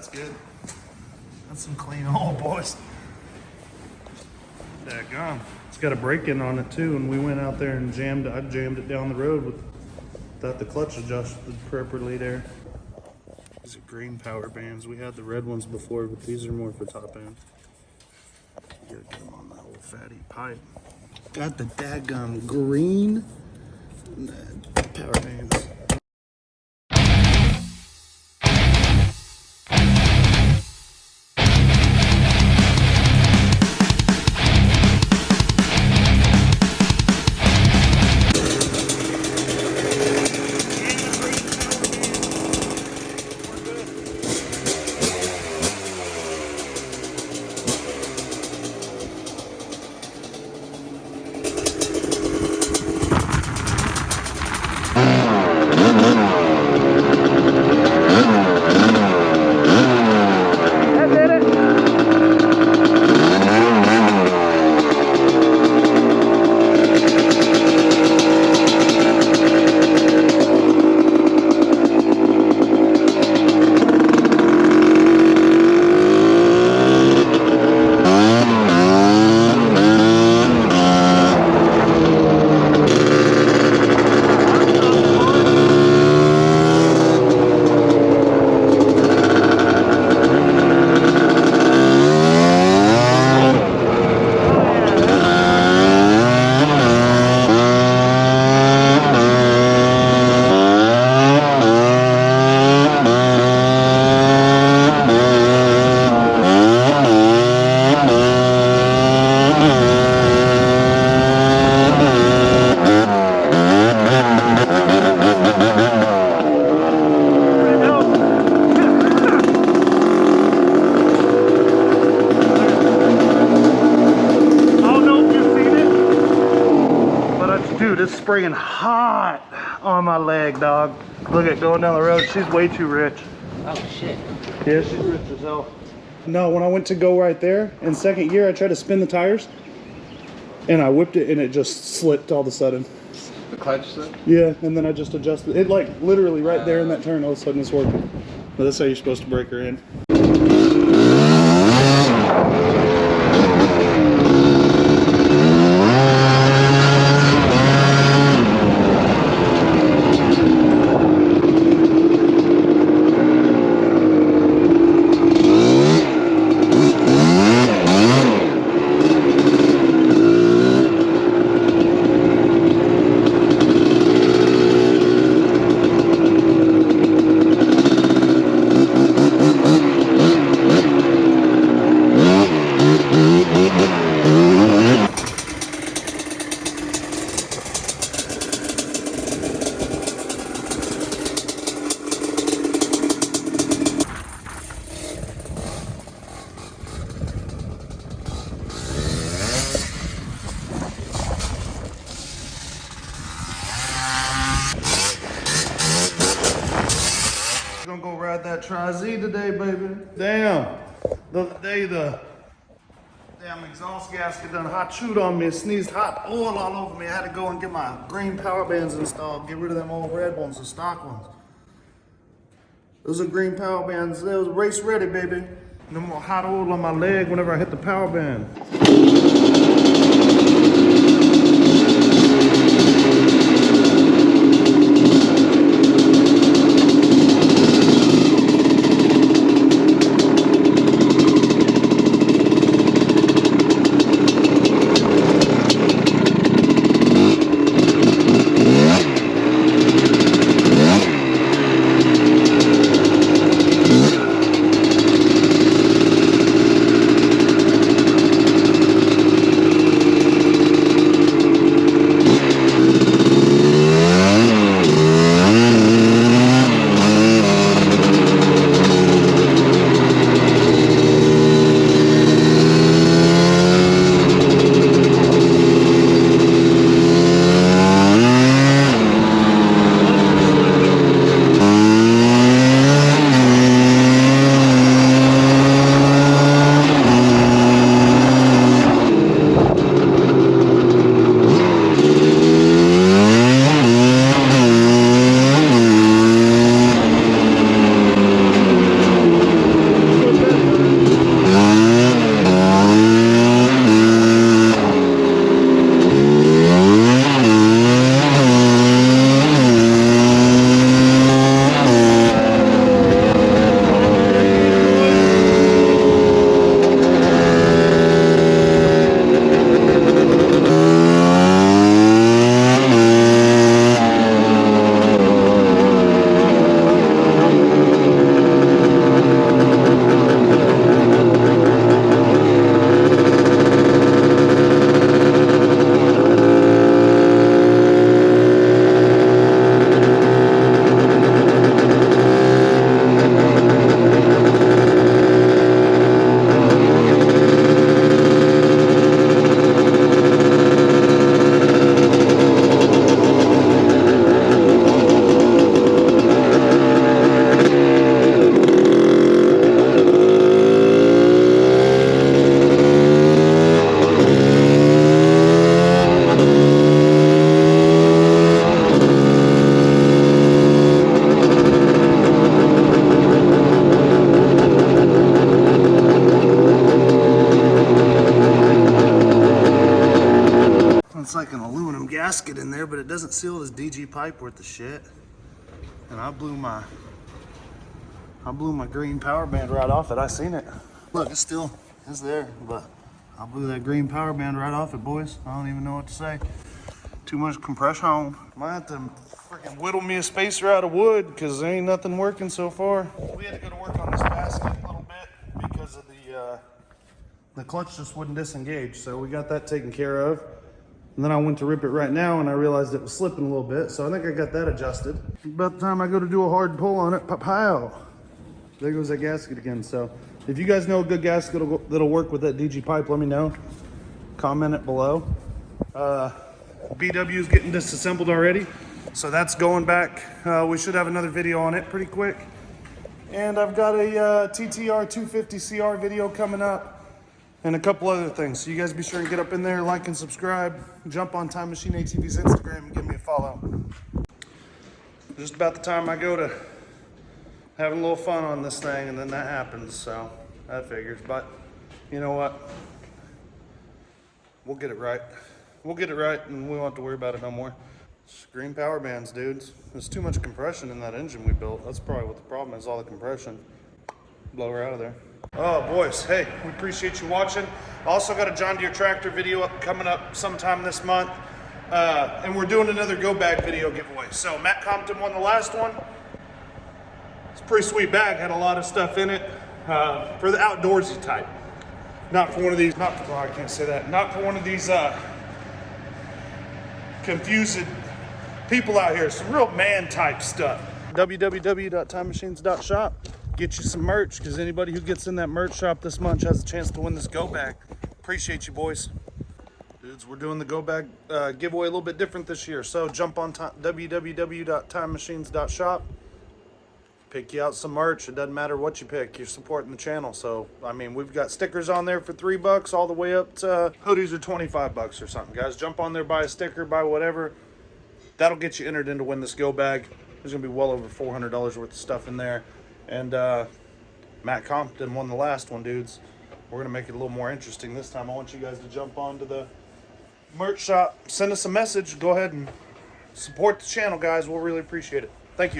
that's good. That's some clean oil, boys. Daggone. It's got a break-in on it too, and we went out there and I jammed it down the road without the clutch adjusted properly there. These are green power bands. We had the red ones before, but these are more for top end. You gotta get them on that old fatty pipe. Got the daggum green power bands. It's spraying hot on my leg, dog. Look at going down the road. She's way too rich. Oh shit. Yeah, she's rich as hell. No, when I went to go right there in second gear, I tried to spin the tires and I whipped it and it just slipped all of a sudden. The clutch slip? Yeah, and then I just adjusted it, like literally right there in that turn. All of a sudden it's working. But that's how you're supposed to break her in. Gonna go ride that Tri-Z today, baby. Damn. The other day, the damn exhaust gasket done hot chewed on me. It sneezed hot oil all over me. I had to go and get my green power bands installed. Get rid of them old red ones, the stock ones. Those are green power bands. They was race ready, baby. No more hot oil on my leg whenever I hit the power band. gasket in there, but it doesn't seal this DG pipe worth the shit. And I blew my green power band right off it. I seen it. Look, it's there, but I blew that green power band right off it, boys. I don't even know what to say. Too much compression. Might have to freaking whittle me a spacer out of wood because there ain't nothing working so far. We had to go to work on this basket a little bit because of the clutch just wouldn't disengage. So we got that taken care of. And then I went to rip it right now and I realized it was slipping a little bit. So I think I got that adjusted. About the time I go to do a hard pull on it, pow, there goes that gasket again. So if you guys know a good gasket that'll work with that DG pipe, let me know. Comment it below. BW is getting disassembled already. So that's going back. We should have another video on it pretty quick. And I've got a TTR 250 CR video coming up. And a couple other things. So you guys be sure and get up in there, like and subscribe. Jump on TimeMachinesatvs Instagram and give me a follow. Just about the time I go to having a little fun on this thing, and then that happens. So that figures. But you know what? We'll get it right. We'll get it right, and we won't have to worry about it no more. Green power bands, dudes. There's too much compression in that engine we built. That's probably what the problem is, all the compression. Blow her out of there. Oh, boys, hey, we appreciate you watching. Also got a John Deere tractor video coming up sometime this month. And we're doing another go bag video giveaway. So Matt Compton won the last one. It's a pretty sweet bag, had a lot of stuff in it for the outdoorsy type. Not for one of these, I can't say that. Not for one of these confused people out here. Some real man type stuff. www.timemachines.shop. Get you some merch, because anybody who gets in that merch shop this month has a chance to win this go bag. Appreciate you, boys. Dudes, we're doing the go bag giveaway a little bit different this year. So jump on www.timemachines.shop. Pick you out some merch. It doesn't matter what you pick. You're supporting the channel. So, I mean, we've got stickers on there for $3 all the way up to hoodies are $25 or something. Guys, jump on there, buy a sticker, buy whatever. That'll get you entered in to win this go bag. There's going to be well over $400 worth of stuff in there. And Matt Compton won the last one, dudes. We're going to make it a little more interesting this time. I want you guys to jump on to the merch shop. Send us a message. Go ahead and support the channel, guys. We'll really appreciate it. Thank you.